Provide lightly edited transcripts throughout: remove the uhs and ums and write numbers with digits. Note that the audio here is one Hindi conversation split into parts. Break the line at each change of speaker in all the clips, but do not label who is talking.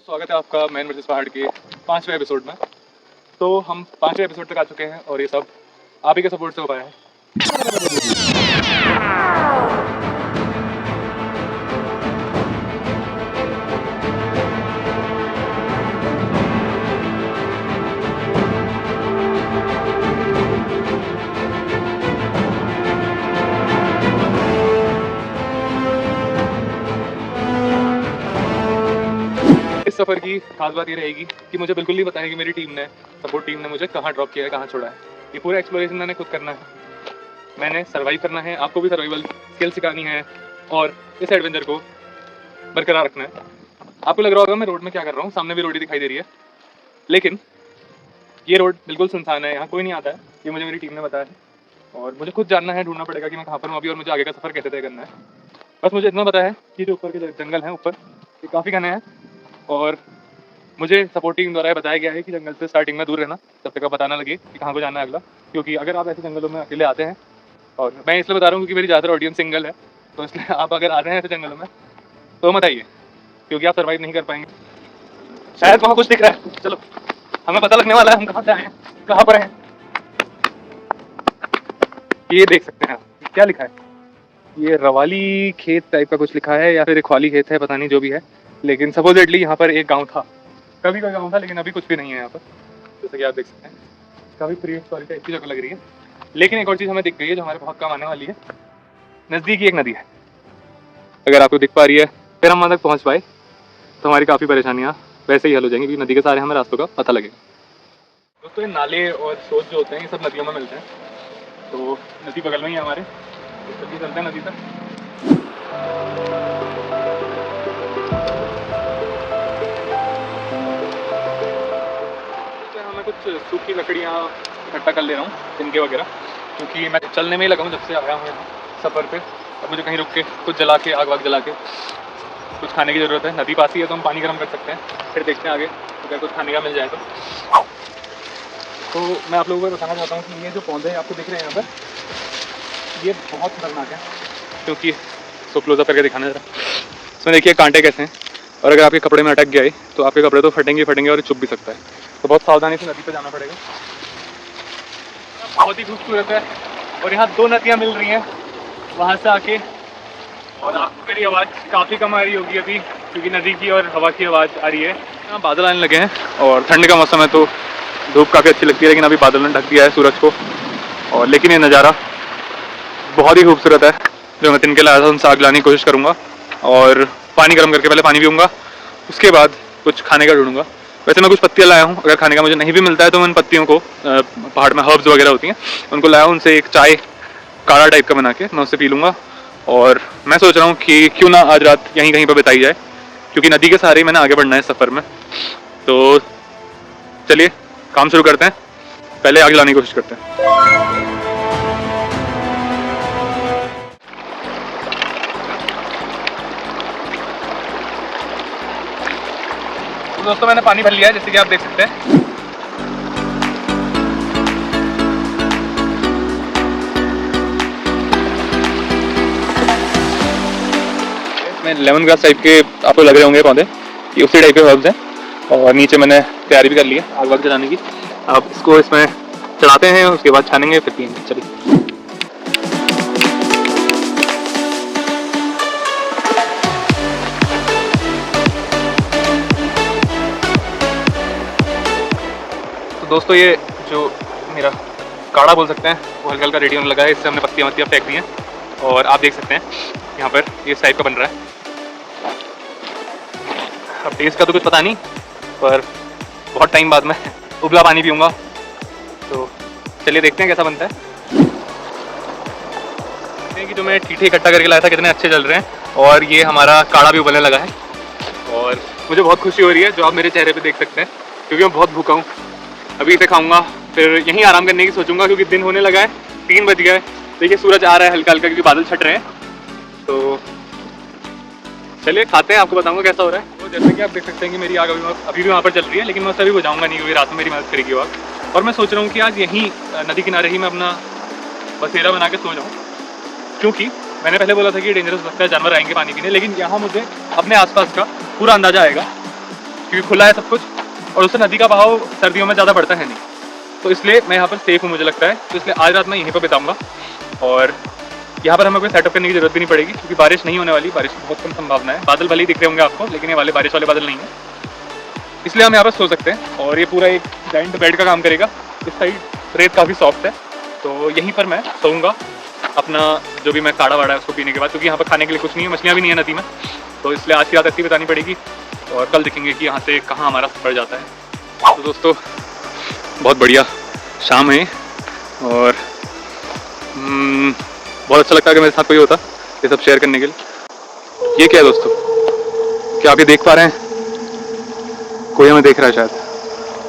स्वागत है आपका मैन वर्सेस पहाड़ के 5वें एपिसोड में। तो हम 5वें एपिसोड तक आ चुके हैं और ये सब आप ही के सपोर्ट से हो पाया है। इस सफ़र की खास बात ये रहेगी कि मुझे बिल्कुल नहीं पता है कि मेरी सपोर्ट टीम ने मुझे कहाँ ड्रॉप किया है, कहाँ छोड़ा है। ये पूरा एक्सप्लोरेशन मैंने खुद करना है। मैंने सर्वाइव करना है, आपको भी सर्वाइवल स्किल सिखानी है और इस एडवेंचर को बरकरार रखना है। आपको लग रहा होगा मैं रोड में क्या कर रहा हूँ, सामने भी रोड ही दिखाई दे रही है, लेकिन ये रोड बिल्कुल सुनसान है, यहाँ कोई नहीं आता है। ये मुझे मेरी टीम ने बताया है और मुझे खुद जानना है, ढूंढना पड़ेगा कि मैं कहाँ पर हूँ अभी और मुझे आगे का सफ़र कैसे तय करना है। बस मुझे इतना पता है कि जो ऊपर के जंगल हैं, ऊपर ये काफ़ी घने हैं और मुझे सपोर्ट टीम द्वारा बताया गया है कि जंगल से स्टार्टिंग में दूर रहना, जब तक पता ना लगे कि कहाँ को जाना है अगला। क्योंकि अगर आप ऐसे जंगलों में अकेले आते हैं, और मैं इसलिए बता रहा हूँ क्योंकि मेरी ज़्यादातर ऑडियंस सिंगल है, तो इसलिए आप अगर आ रहे हैं ऐसे जंगलों में तो मत आइए, क्योंकि आप सर्वाइव नहीं कर पाएंगे। शायद वहाँ कुछ दिख रहा है, चलो हमें पता लगने वाला है हम कहाँ से आए हैं, कहाँ पर हैं। ये देख सकते हैं आप, क्या लिखा है, ये रवाली खेत टाइप का कुछ लिखा है या फिर रखवाली खेत है, पता नहीं, जो भी है। लेकिन सपोजिटली यहाँ पर एक गाँव था, कभी कोई गाँव था, लेकिन अभी कुछ भी नहीं है यहाँ पर, जैसे कि आप देख सकते हैं। काफ़ी प्री हिस्टोरिक टाइप की जगह लग रही है। लेकिन एक और चीज़ हमें दिख गई है जो हमारे बहुत काम आने वाली है। नज़दीकी एक नदी है, अगर आपको दिख पा रही है, फिर हम वहाँ तक पहुँच पाए तो हमारी काफ़ी परेशानियाँ वैसे ही हल हो जाएंगी, क्योंकि नदी के सारे हमें रास्तों का पता लगेगा। दोस्तों, ये नाले और स्रोत जो होते हैं ये सब नदियों में मिलते हैं, तो नदी बगल में ही है हमारे, तो जल्दी चलते हैं नदी तक। मैं कुछ सूखी लकड़ियाँ इकट्ठा कर ले रहा हूँ, तिनके वगैरह, क्योंकि मैं चलने में ही लगा हूँ जब से आया हूँ यहाँ सफ़र पे। अब मुझे कहीं रुक के कुछ जला के, आग वाग जला के कुछ खाने की ज़रूरत है। नदी पास ही है तो हम पानी गर्म कर सकते हैं, फिर देखते हैं आगे अगर कुछ खाने का मिल जाए तो मैं आप लोगों को बताना चाहता हूँ कि ये जो पौधे आपको दिख रहे हैं यहाँ पर, ये बहुत खतरनाक है। क्योंकि इसको क्लोजअप करके दिखाना जरा, इसमें देखिए कांटे कैसे हैं, और अगर आपके कपड़े में अटक गया तो आपके कपड़े तो फटेंगे और चुभ भी सकता है, तो बहुत सावधानी से नदी पे जाना पड़ेगा। बहुत ही खूबसूरत है और यहाँ दो नदियाँ मिल रही हैं वहाँ से आके, और आपको मेरी आवाज़ काफ़ी कम आ रही होगी अभी, क्योंकि नदी की और हवा की आवाज़ आ रही है। यहाँ बादल आने लगे हैं और ठंड का मौसम है तो धूप काफ़ी अच्छी लगती है, लेकिन अभी बादल ने ढक दिया है सूरज को। और लेकिन ये नज़ारा बहुत ही खूबसूरत है। जो मैं तिनके लाया था उनसे आग लाने की कोशिश करूँगा और पानी गर्म करके पहले पानी पीऊँगा, उसके बाद कुछ खाने का ढूंढूंगा। वैसे मैं कुछ पत्तियाँ लाया हूँ, अगर खाने का मुझे नहीं भी मिलता है तो मैं उन पत्तियों को, पहाड़ में हर्ब्स वगैरह होती हैं, उनको लाया हूँ, उनसे एक चाय काढ़ा टाइप का बना के मैं उससे पी लूँगा। और मैं सोच रहा हूँ कि क्यों ना आज रात यहीं कहीं पर बिताई जाए, क्योंकि नदी के सहारे ही मैंने आगे बढ़ना है सफ़र में। तो चलिए काम शुरू करते हैं, पहले आग लाने की कोशिश करते हैं। तो दोस्तों, मैंने पानी भर लिया है, जैसे कि आप देख सकते हैं। इसमें लेमन ग्रास टाइप के आपको लग रहे होंगे पौधे, ये उसी टाइप के हर्ब्स हैं। और नीचे मैंने तैयारी भी कर ली है आग वाग जलाने की। अब इसको इसमें चढ़ाते हैं, उसके बाद छानेंगे, फिर पिएंगे। चलिए। दोस्तों, ये जो मेरा काढ़ा बोल सकते हैं वो हल्का हल्का रेडी होने लगा है। इससे हमने पत्तियाँ फेंक दी हैं और आप देख सकते हैं यहाँ पर ये टाइप का बन रहा है। अब टेस्ट का तो कुछ पता नहीं, पर बहुत टाइम बाद में उबला पानी पीऊँगा, तो चलिए देखते हैं कैसा बनता है। देखते हैं कि जो मैं ठीठे इकट्ठा करके लाया था कितने अच्छे चल रहे हैं, और ये हमारा काढ़ा भी उबलने लगा है। और मुझे बहुत खुशी हो रही है, जो आप मेरे चेहरे पर देख सकते हैं, क्योंकि मैं बहुत भूखा हूँ। अभी इसे खाऊंगा, फिर यहीं आराम करने की सोचूंगा, क्योंकि दिन होने लगा है, 3 बज गया है। देखिए सूरज आ रहा है हल्का हल्का, क्योंकि बादल छट रहे हैं। तो चलिए खाते हैं, आपको बताऊंगा कैसा हो रहा है। तो जैसे कि आप देख सकते हैं कि मेरी आग अभी भी वहाँ पर चल रही है, लेकिन मैं उससे अभी बुझाऊंगा नहीं, क्योंकि रात में मेरी मदद करेगी वो आग। और मैं सोच रहा हूँ कि आज यहीं नदी किनारे ही मैं अपना बसेरा बना के सो जाऊँ, क्योंकि मैंने पहले बोला था कि डेंजरस लगता है, जानवर आएंगे पानी पीने, लेकिन यहाँ मुझे अपने आसपास का पूरा अंदाजा आएगा क्योंकि खुला है सब कुछ और उससे नदी का बहाव सर्दियों में ज़्यादा बढ़ता है नहीं, तो इसलिए मैं यहाँ पर सेफ़ हूँ मुझे लगता है। तो इसलिए आज रात मैं यहीं पर बिताऊँगा और यहाँ पर हमें कोई सेटअप करने की जरूरत भी नहीं पड़ेगी क्योंकि बारिश नहीं होने वाली, बारिश की बहुत कम संभावना है। बादल भले ही दिख रहे होंगे आपको, लेकिन ये वाले बारिश वाले बादल नहीं है, इसलिए हम यहाँ पर सो सकते हैं। और ये पूरा एक जाइंट बेड का काम करेगा। इस साइड रेत काफ़ी सॉफ्ट है, तो यहीं पर मैं सोऊंगा अपना जो भी मैं काढ़ा वाड़ा है उसको पीने के बाद, क्योंकि यहाँ पर खाने के लिए कुछ नहीं है, मछलियाँ भी नहीं है नदी में। तो इसलिए आज की रात ऐसी बितानी पड़ेगी और कल देखेंगे कि यहाँ से कहाँ हमारा सफर जाता है। तो दोस्तों बहुत बढ़िया शाम है और बहुत अच्छा लगता है कि मेरे साथ कोई होता ये सब शेयर करने के लिए। ये क्या है दोस्तों, क्या आप ये देख पा रहे हैं? कोई हमें देख रहा है शायद,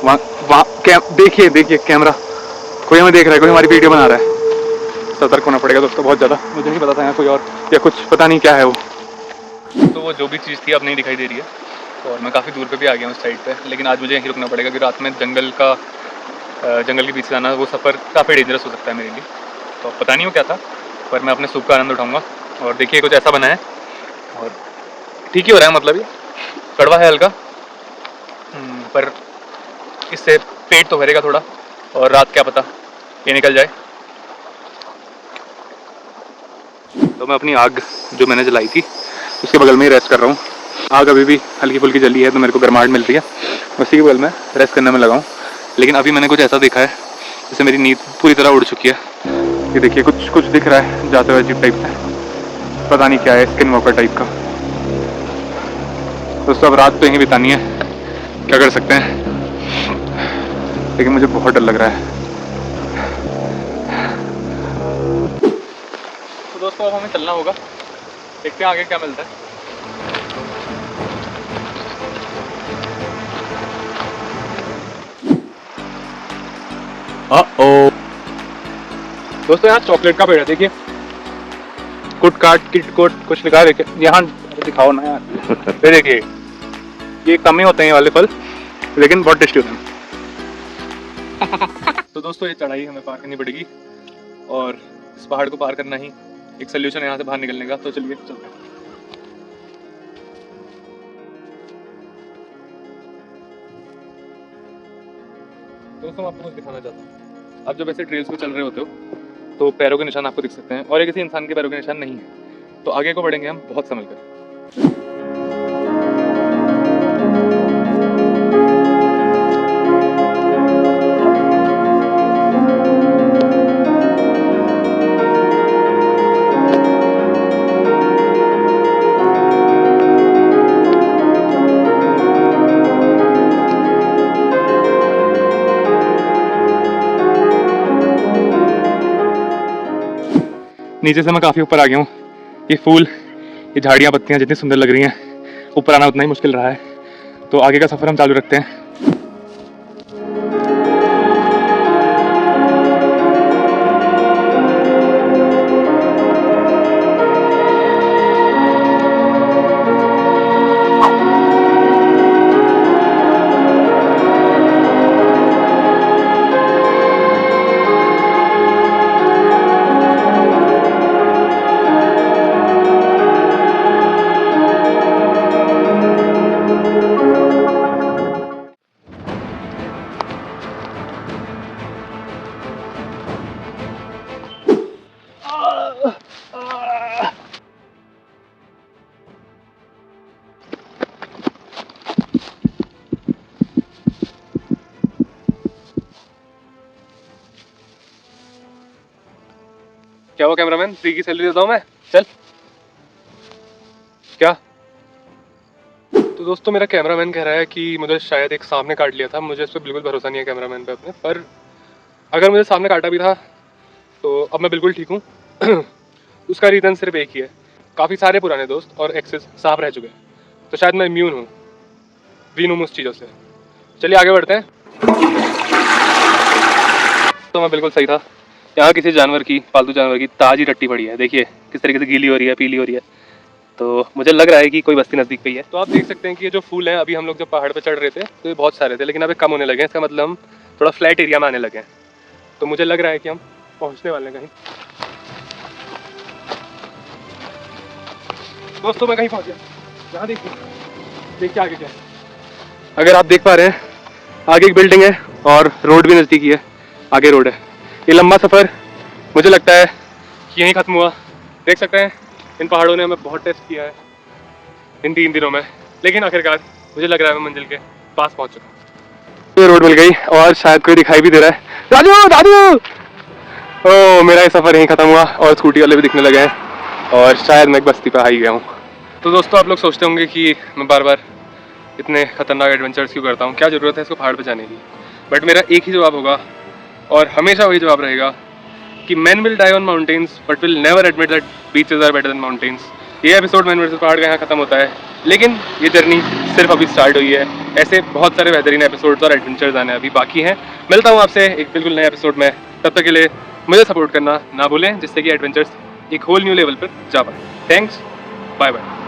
वहाँ देखिए देखिए कैमरा, कोई हमें देख रहा है, कोई हमारी वीडियो बना रहा है। सतर्क होना पड़ेगा दोस्तों बहुत ज़्यादा। मुझे नहीं पता था यहाँ कोई और या कुछ पता नहीं क्या है वो। तो वो जो भी चीज़ थी अब नहीं दिखाई दे रही है और मैं काफ़ी दूर पे भी आ गया हूँ उस साइड पे, लेकिन आज मुझे यहीं रुकना पड़ेगा क्योंकि रात में जंगल के बीच से जाना वो सफ़र काफ़ी डेंजरस हो सकता है मेरे लिए। तो पता नहीं वो क्या था, पर मैं अपने सुख का आनंद उठाऊँगा। और देखिए कुछ ऐसा बना है और ठीक ही हो रहा है, मतलब ये कड़वा है हल्का, पर इससे पेट तो भरेगा थोड़ा और रात क्या पता ये निकल जाए। तो मैं अपनी आग जो मैंने जलाई थी उसके बगल में ही रेस्ट कर रहा हूँ। आग अभी भी हल्की फुल्की जली है तो मेरे को गर्माहट मिल रही है, उसी के बगल में रेस्ट करने में लगा हूँ। लेकिन अभी मैंने कुछ ऐसा देखा है जिससे मेरी नींद पूरी तरह उड़ चुकी है। ये देखिए कुछ दिख रहा है जाते हुए अजीब टाइप से, पता नहीं क्या है, स्किन वॉकर टाइप का। दोस्तों अब रात तो यहीं बितानी है, क्या कर सकते हैं, लेकिन मुझे बहुत डर लग रहा है। तो दोस्तों अब हमें चलना होगा, देखते हैं आगे क्या मिलता है। दोस्तों यहाँ चॉकलेट का पेड़ है, देखिए कुट काट किट कोट कुछ लिखा है, देखिए यहाँ दिखाओ ना यार। ये देखिए ये कम ही होते हैं ये वाले फल, लेकिन बहुत टेस्टी होते हैं। तो दोस्तों ये चढ़ाई हमें पार करनी पड़ेगी और इस पहाड़ को पार करना ही एक सोल्यूशन है यहाँ से बाहर निकलने का। तो चलिए चलते हैं। दोस्तों मैं आपको कुछ दिखाना चाहता हूँ। आप जब ऐसे ट्रेल्स पे चल रहे होते हो तो पैरों के निशान आपको दिख सकते हैं और ये किसी इंसान के पैरों के निशान नहीं है। तो आगे को बढ़ेंगे हम बहुत संभल कर। नीचे से मैं काफ़ी ऊपर आ गया हूँ। ये फूल, ये झाड़ियाँ, पत्तियाँ जितनी सुंदर लग रही हैं, ऊपर आना उतना ही मुश्किल रहा है। तो आगे का सफ़र हम चालू रखते हैं। क्या हुआ कैमरामैन, फ्री की सैलरी देता हूँ मैं, चल। क्या? तो दोस्तों मेरा कैमरामैन कह रहा है कि मुझे शायद एक सांप ने काट लिया था। मुझे इस पर बिल्कुल भरोसा नहीं है कैमरामैन पे अपने, पर अगर मुझे सांप ने काटा भी था तो अब मैं बिल्कुल ठीक हूँ। उसका रीज़न सिर्फ एक ही है, काफ़ी सारे पुराने दोस्त और एक्सेस सांप रह चुके हैं, तो शायद मैं इम्यून हूँ, वीन हूँ उस चीज़ों से। चलिए आगे बढ़ते हैं। तो मैं बिल्कुल सही था, यहाँ किसी जानवर की, पालतू जानवर की ताज़ी टट्टी पड़ी है। देखिए किस तरीके से गीली हो रही है, पीली हो रही है। तो मुझे लग रहा है कि कोई बस्ती नज़दीक पे ही है। तो आप देख सकते हैं कि ये जो फूल हैं, अभी हम लोग जब पहाड़ पे चढ़ रहे थे तो ये बहुत सारे थे, लेकिन अभी कम होने लगे हैं। इसका मतलब हम थोड़ा फ्लैट एरिया में आने लगे हैं। तो मुझे लग रहा है कि हम पहुँचने वाले हैं कहीं। दोस्तों मैं कहीं पहुँच गया, यहाँ देखिए, देखिए आगे क्या है। अगर आप देख पा रहे हैं आगे एक बिल्डिंग है और रोड भी नज़दीकी है, आगे रोड है। ये लंबा सफ़र मुझे लगता है कि यहीं ख़त्म हुआ। देख सकते हैं इन पहाड़ों ने हमें बहुत टेस्ट किया है इन 3 दिनों में, लेकिन आखिरकार मुझे लग रहा है मैं मंजिल के पास पहुंच चुका हूँ। ये रोड मिल गई और शायद कोई दिखाई भी दे रहा है। राजू राजू, ओ मेरा ये सफ़र यहीं ख़त्म हुआ और स्कूटी वाले भी दिखने लगे हैं और शायद मैं एक बस्ती पर आ ही गया हूँ। तो दोस्तों आप लोग सोचते होंगे कि मैं बार बार इतने खतरनाक एडवेंचर्स क्यों करता हूँ, क्या ज़रूरत है इसको पहाड़ पे जाने की। बट मेरा एक ही जवाब होगा और हमेशा वही जवाब रहेगा कि man will die on mountains but will never admit that beaches are better than mountains. ये एपिसोड मैन वर्सेस पहाड़ का यहाँ खत्म होता है, लेकिन ये जर्नी सिर्फ अभी स्टार्ट हुई है। ऐसे बहुत सारे बेहतरीन एपिसोड्स और एडवेंचर्स आने अभी बाकी हैं। मिलता हूँ आपसे एक बिल्कुल नए एपिसोड में, तब तक के लिए मुझे सपोर्ट करना ना भूलें, जिससे कि एडवेंचर्स एक होल न्यू लेवल पर जा पाए। Thanks, bye bye.